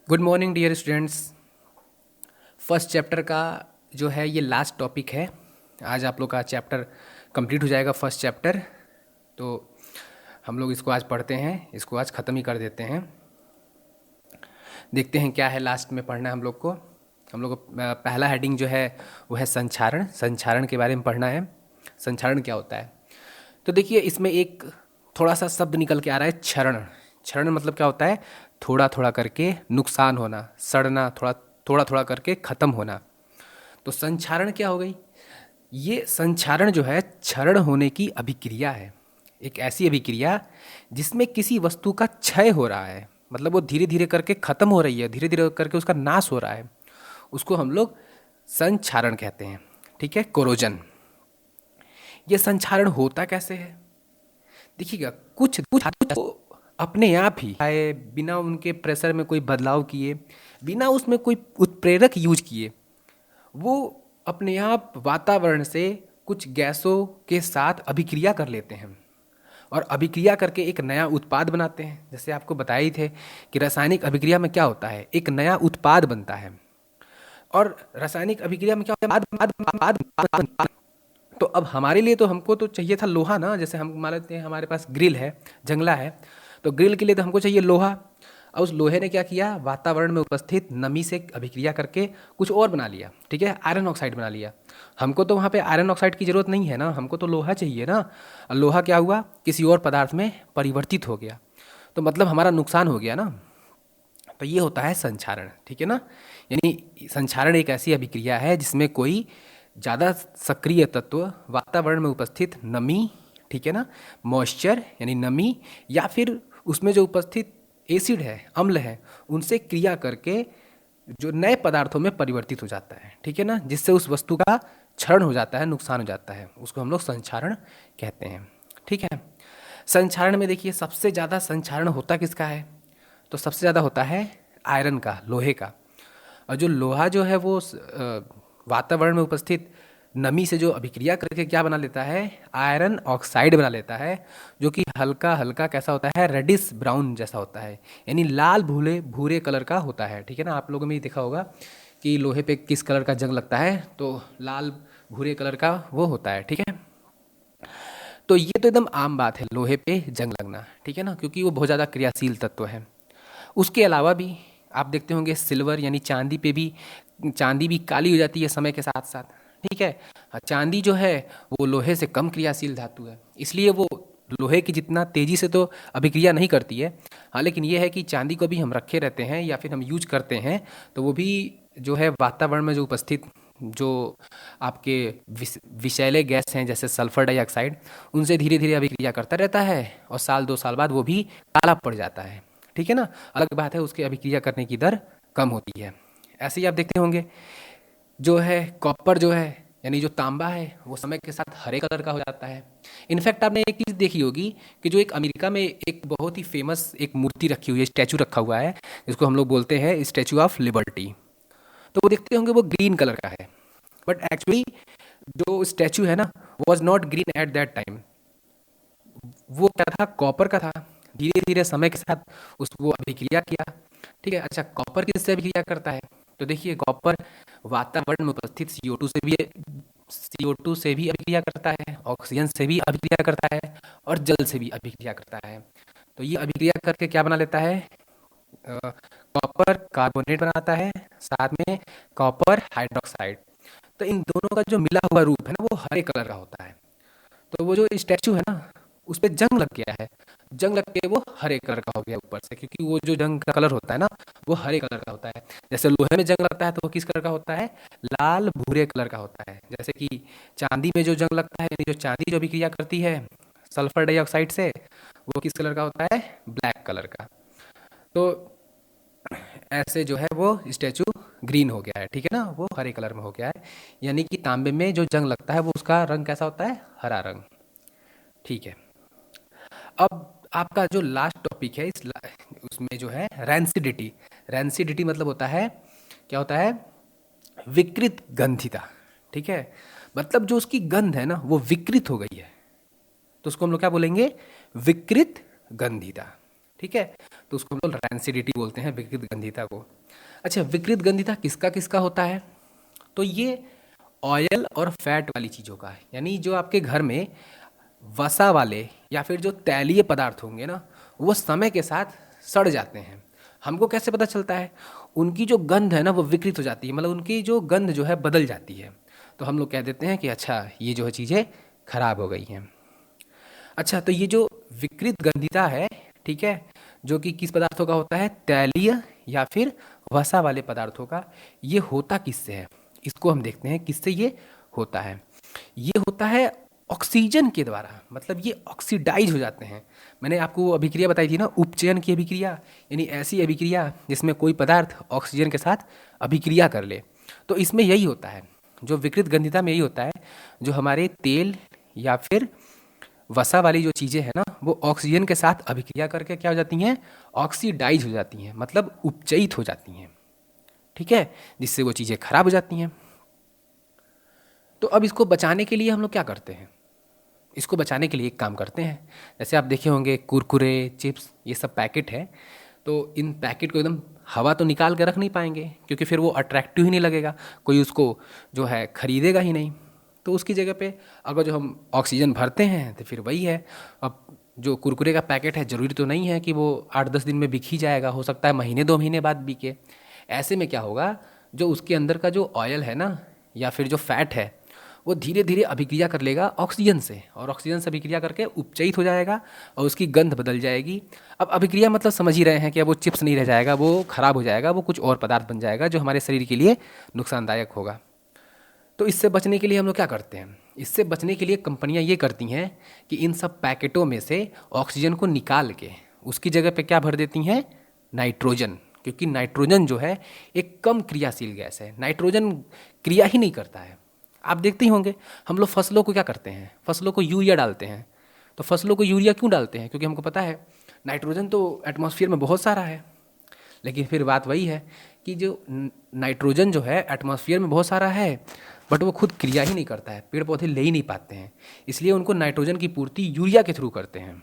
Good morning dear students. First chapter का जो है ये लास्ट टॉपिक है। आज आप लोग का चैप्टर कंप्लीट हो जाएगा, फर्स्ट चैप्टर। तो हम लोग इसको आज पढ़ते हैं, इसको आज ख़त्म ही कर देते हैं। देखते हैं क्या है लास्ट में पढ़ना है हम लोग को। पहला हेडिंग जो है वो है संक्षारण। संक्षारण के बारे में पढ़ना है। संक्षारण क्या होता है? तो देखिए, इसमें एक थोड़ा सा शब्द निकल के आ रहा है, क्षरण। क्षरण मतलब क्या होता है? थोड़ा थोड़ा करके नुकसान होना, सड़ना, थोड़ा थोड़ा थोड़ा करके ख़त्म होना। तो संक्षारण क्या हो गई? ये संक्षारण जो है क्षरण होने की अभिक्रिया है। एक ऐसी अभिक्रिया जिसमें किसी वस्तु का क्षय हो रहा है, मतलब वो धीरे धीरे करके ख़त्म हो रही है, धीरे धीरे करके उसका नाश हो रहा है। उसको हम लोग संक्षारण कहते हैं। ठीक है, कोरोजन। ये संक्षारण होता कैसे है? देखिएगा, कुछ कुछ धातु तो अपने आप ही आए, बिना उनके प्रेशर में कोई बदलाव किए, बिना उसमें कोई उत्प्रेरक यूज किए, वो अपने आप वातावरण से कुछ गैसों के साथ अभिक्रिया कर लेते हैं और अभिक्रिया करके एक नया उत्पाद बनाते हैं। जैसे आपको बताए ही थे कि रासायनिक अभिक्रिया में क्या होता है, एक नया उत्पाद बनता है। और रासायनिक अभिक्रिया में क्या होता है? तो अब हमारे लिए तो हमको तो चाहिए था लोहा ना। जैसे हम मान लेते हैं हमारे पास ग्रिल है, जंगला है, तो ग्रिल के लिए तो हमको चाहिए लोहा। और उस लोहे ने क्या किया? वातावरण में उपस्थित नमी से अभिक्रिया करके कुछ और बना लिया। ठीक है, आयरन ऑक्साइड बना लिया। हमको तो वहाँ पे आयरन ऑक्साइड की ज़रूरत नहीं है ना, हमको तो लोहा चाहिए ना। और लोहा क्या हुआ? किसी और पदार्थ में परिवर्तित हो गया, तो मतलब हमारा नुकसान हो गया ना। तो ये होता है संक्षारण। ठीक है ना, यानी संक्षारण एक ऐसी अभिक्रिया है जिसमें कोई ज़्यादा सक्रिय तत्व वातावरण में उपस्थित नमी, ठीक है ना, मॉइस्चर यानी नमी, या फिर उसमें जो उपस्थित एसिड है, अम्ल है, उनसे क्रिया करके जो नए पदार्थों में परिवर्तित हो जाता है। ठीक है ना, जिससे उस वस्तु का क्षरण हो जाता है, नुकसान हो जाता है, उसको हम लोग संक्षारण कहते हैं। ठीक है, संक्षारण में देखिए सबसे ज़्यादा संक्षारण होता किसका है? तो सबसे ज़्यादा होता है आयरन का, लोहे का। और जो लोहा जो है वो वातावरण में उपस्थित नमी से जो अभिक्रिया करके क्या बना लेता है? आयरन ऑक्साइड बना लेता है, जो कि हल्का हल्का कैसा होता है? रेडिश ब्राउन जैसा होता है, यानी लाल भूरे भूरे कलर का होता है। ठीक है ना, आप लोगों ने भी देखा होगा कि लोहे पे किस कलर का जंग लगता है, तो लाल भूरे कलर का वो होता है। ठीक है, तो ये तो एकदम आम बात है लोहे पे जंग लगना। ठीक है ना, क्योंकि वो बहुत ज़्यादा क्रियाशील तत्व है। उसके अलावा भी आप देखते होंगे सिल्वर यानी चांदी पे भी, चांदी भी काली हो जाती है समय के साथ साथ। ठीक है, चांदी जो है वो लोहे से कम क्रियाशील धातु है, इसलिए वो लोहे की जितना तेजी से तो अभिक्रिया नहीं करती है। हाँ, लेकिन ये है कि चांदी को भी हम रखे रहते हैं या फिर हम यूज करते हैं, तो वो भी जो है वातावरण में जो उपस्थित जो आपके विषैले गैस हैं जैसे सल्फर डाइऑक्साइड, उनसे धीरे धीरे अभिक्रिया करता रहता है और साल 2 साल बाद वो भी काला पड़ जाता है। ठीक है ना, अलग बात है उसके अभिक्रिया करने की दर कम होती है। ऐसे ही आप देखते होंगे जो है कॉपर जो है, यानी जो तांबा है, वो समय के साथ हरे कलर का हो जाता है। इनफैक्ट आपने एक चीज़ देखी होगी कि जो एक अमेरिका में एक बहुत ही फेमस एक मूर्ति रखी हुई है, स्टैचू रखा हुआ है, जिसको हम लोग बोलते हैं स्टैचू ऑफ लिबर्टी। तो वो देखते होंगे वो ग्रीन कलर का है, बट एक्चुअली जो स्टैचू है ना, was not green at that time. वो क्या था? कॉपर का था। धीरे धीरे समय के साथ उस वो अभिक्रिया किया। ठीक है, अच्छा कॉपर किससे अभिक्रिया करता है? तो देखिए कॉपर वातावरण में उपस्थित CO2 से भी अभिक्रिया करता है, ऑक्सीजन से भी अभिक्रिया करता है, और जल से भी अभिक्रिया करता है। तो ये अभिक्रिया करके क्या बना लेता है? कॉपर कार्बोनेट बनाता है, साथ में कॉपर हाइड्रोक्साइड। तो इन दोनों का जो मिला हुआ रूप है ना, वो हरे कलर का होता है। तो वो जो स्टैचू है ना, उस पे जंग लग गया है, जंग लग के वो हरे कलर का हो गया ऊपर से, क्योंकि वो जो जंग का कलर होता है ना, वो हरे कलर का होता है। जैसे लोहे में जंग लगता है तो वो किस कलर का होता है? लाल भूरे कलर का होता है। जैसे कि चांदी में जो जंग लगता है, यानी जो चांदी जो अभिक्रिया करती है सल्फर डाइऑक्साइड से, वो किस कलर का होता है? ब्लैक कलर का। तो ऐसे जो है वो स्टैचू ग्रीन हो गया है। ठीक है ना, वो हरे कलर में हो गया है, यानी कि तांबे में जो जंग लगता है वो उसका रंग कैसा होता है? हरा रंग। ठीक है, अब आपका जो लास्ट टॉपिक है उसमें जो है रैंसिडिटी। रैंसिडिटी मतलब होता है, क्या होता है? विकृत गंधिता। ठीक है, मतलब जो उसकी गंध है ना वो विकृत हो गई है, तो उसको हम लोग क्या बोलेंगे? विकृत गंधिता। ठीक है, तो उसको हम लोग रैंसिडिटी बोलते हैं, विकृत गंधिता को। अच्छा, विकृत गंधिता किसका किसका होता है? तो ये ऑयल और फैट वाली चीज़ों का है, यानी जो आपके घर में वसा वाले या फिर जो तैलीय पदार्थ होंगे ना, वो समय के साथ सड़ जाते हैं। हमको कैसे पता चलता है? उनकी जो गंध है ना वो विकृत हो जाती है, मतलब उनकी जो गंध जो है बदल जाती है। तो हम लोग कह देते हैं कि अच्छा ये जो है चीज़ें खराब हो गई हैं। अच्छा, तो ये जो विकृत गंधिता है, ठीक है, जो कि किस पदार्थों का होता है? तैलीय या फिर वसा वाले पदार्थों का। ये होता किससे है? इसको हम देखते हैं किससे ये होता है। ये होता है ऑक्सीजन के द्वारा, मतलब ये ऑक्सीडाइज हो जाते हैं। मैंने आपको वो अभिक्रिया बताई थी ना, उपचयन की अभिक्रिया, यानी ऐसी अभिक्रिया जिसमें कोई पदार्थ ऑक्सीजन के साथ अभिक्रिया कर ले। तो इसमें यही होता है, जो विकृत गंधिता में यही होता है, जो हमारे तेल या फिर वसा वाली जो चीज़ें हैं ना, वो ऑक्सीजन के साथ अभिक्रिया करके क्या हो जाती हैं? ऑक्सीडाइज हो जाती हैं, मतलब उपचयित हो जाती हैं, ठीक है, जिससे वो चीज़ें खराब हो जाती हैं। तो अब इसको बचाने के लिए हम लोग क्या करते हैं? इसको बचाने के लिए एक काम करते हैं, जैसे आप देखे होंगे कुरकुरे, चिप्स, ये सब पैकेट है, तो इन पैकेट को एकदम हवा तो निकाल के रख नहीं पाएंगे, क्योंकि फिर वो अट्रैक्टिव ही नहीं लगेगा, कोई उसको जो है खरीदेगा ही नहीं। तो उसकी जगह पे अगर जो हम ऑक्सीजन भरते हैं तो फिर वही है। अब जो कुरकुरे का पैकेट है, ज़रूरी तो नहीं है कि वो 8-10 दिन में बिक ही जाएगा, हो सकता है महीने 2 महीने बाद बिके। ऐसे में क्या होगा, जो उसके अंदर का जो ऑयल है ना या फिर जो फैट है, वो धीरे धीरे अभिक्रिया कर लेगा ऑक्सीजन से, और ऑक्सीजन से अभिक्रिया करके उपचयित हो जाएगा और उसकी गंध बदल जाएगी। अब अभिक्रिया मतलब समझ ही रहे हैं कि अब वो चिप्स नहीं रह जाएगा, वो खराब हो जाएगा, वो कुछ और पदार्थ बन जाएगा जो हमारे शरीर के लिए नुकसानदायक होगा। तो इससे बचने के लिए हम लोग क्या करते हैं? इससे बचने के लिए कंपनियां ये करती हैं कि इन सब पैकेटों में से ऑक्सीजन को निकाल के उसकी जगह पे क्या भर देती हैं? नाइट्रोजन। क्योंकि नाइट्रोजन जो है एक कम क्रियाशील गैस है, नाइट्रोजन क्रिया ही नहीं करता है। आप देखते ही होंगे, हम लोग फसलों को क्या करते हैं? फसलों को यूरिया डालते हैं। तो फसलों को यूरिया क्यों डालते हैं? क्योंकि हमको पता है नाइट्रोजन तो एटमॉस्फेयर में बहुत सारा है, लेकिन फिर बात वही है कि जो नाइट्रोजन जो है एटमॉस्फेयर में बहुत सारा है, बट वो खुद क्रिया ही नहीं करता है, पेड़ पौधे ले ही नहीं पाते हैं, इसलिए उनको नाइट्रोजन की पूर्ति यूरिया के थ्रू करते हैं।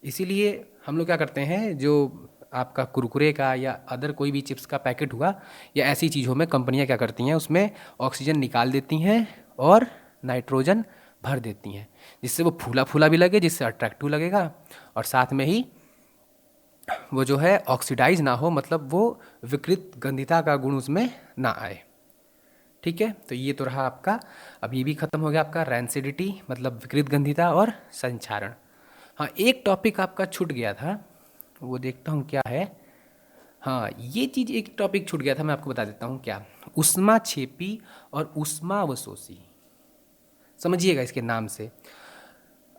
इसीलिए हम लोग क्या करते हैं, जो आपका कुरकुरे का या अदर कोई भी चिप्स का पैकेट हुआ या ऐसी चीज़ों में कंपनियां क्या करती हैं, उसमें ऑक्सीजन निकाल देती हैं और नाइट्रोजन भर देती हैं, जिससे वो फूला फूला भी लगे, जिससे अट्रैक्टिव लगेगा, और साथ में ही वो जो है ऑक्सीडाइज ना हो, मतलब वो विकृत गंधिता का गुण उसमें ना आए। ठीक है, तो ये तो रहा आपका। अब ये भी खत्म हो गया आपका रैंसिडिटी, मतलब विकृत गंधिता और संचारण। हाँ, एक टॉपिक आपका छूट गया था, वो देखता हूँ क्या है। हाँ, ये चीज़ एक टॉपिक छूट गया था, मैं आपको बता देता हूँ क्या। ऊष्माक्षेपी और ऊष्मावशोषी, समझिएगा इसके नाम से।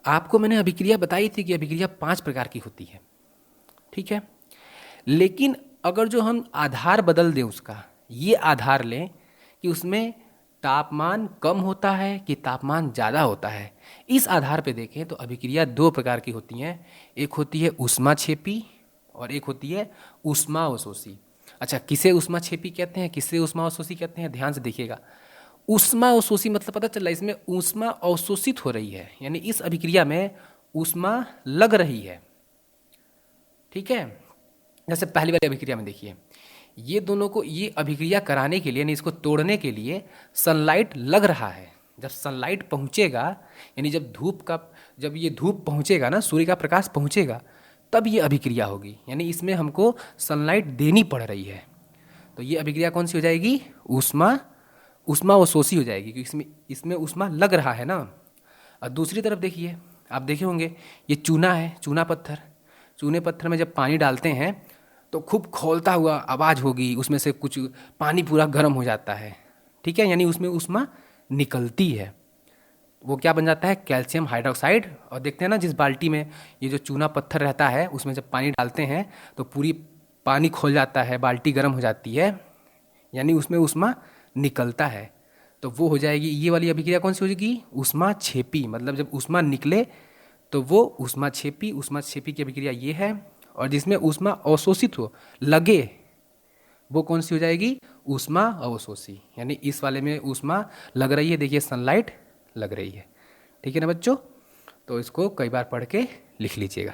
आपको मैंने अभिक्रिया बताई थी कि अभिक्रिया 5 प्रकार की होती है, ठीक है, लेकिन अगर जो हम आधार बदल दें उसका, ये आधार लें कि उसमें तापमान कम होता है कि तापमान ज़्यादा होता है, इस आधार पे देखें तो अभिक्रिया 2 प्रकार की होती हैं। एक होती है ऊष्माक्षेपी और एक होती है ऊष्मावशोषी। अच्छा, किसे ऊष्माक्षेपी कहते हैं, किसे ऊष्मावशोषी कहते हैं, ध्यान से देखिएगा। ऊष्मावशोषी मतलब पता चला इसमें ऊष्मा अवशोषित हो रही है, यानी इस अभिक्रिया में ऊष्मा लग रही है, ठीक है। जैसे पहली वाली अभिक्रिया में देखिए, ये दोनों को ये अभिक्रिया कराने के लिए, यानी इसको तोड़ने के लिए सनलाइट लग रहा है। जब सनलाइट पहुंचेगा, यानी जब ये धूप पहुंचेगा ना, सूर्य का प्रकाश पहुंचेगा, तब ये अभिक्रिया होगी, यानी इसमें हमको सनलाइट देनी पड़ रही है। तो ये अभिक्रिया कौन सी हो जाएगी? ऊष्मावशोषी हो जाएगी, क्योंकि इसमें ऊष्मा लग रहा है ना। और दूसरी तरफ देखिए, आप देखे होंगे ये चूना है, चूना पत्थर। चूने पत्थर में जब पानी डालते हैं तो खूब खौलता हुआ आवाज़ होगी, उसमें से कुछ पानी पूरा गर्म हो जाता है, ठीक है, यानी उसमें ऊष्मा निकलती है। वो क्या बन जाता है? Calcium hydroxide. और देखते हैं ना, जिस बाल्टी में ये जो चूना पत्थर रहता है, उसमें जब पानी डालते हैं तो पूरी पानी खोल जाता है, बाल्टी गर्म हो जाती है, यानी उसमें ऊष्मा निकलता है। तो वो हो जाएगी, ये वाली अभिक्रिया कौन सी हो जाएगी? ऊष्माक्षेपी। मतलब जब ऊष्मा निकले तो वो ऊष्माक्षेपी की अभिक्रिया ये है। और जिसमें ऊष्मा अवशोषित हो, लगे, वो कौन सी हो जाएगी? ऊष्मा अवशोषी। यानी इस वाले में ऊष्मा लग रही है, देखिए सनलाइट लग रही है, ठीक है ना बच्चों। तो इसको कई बार पढ़ के लिख लीजिएगा।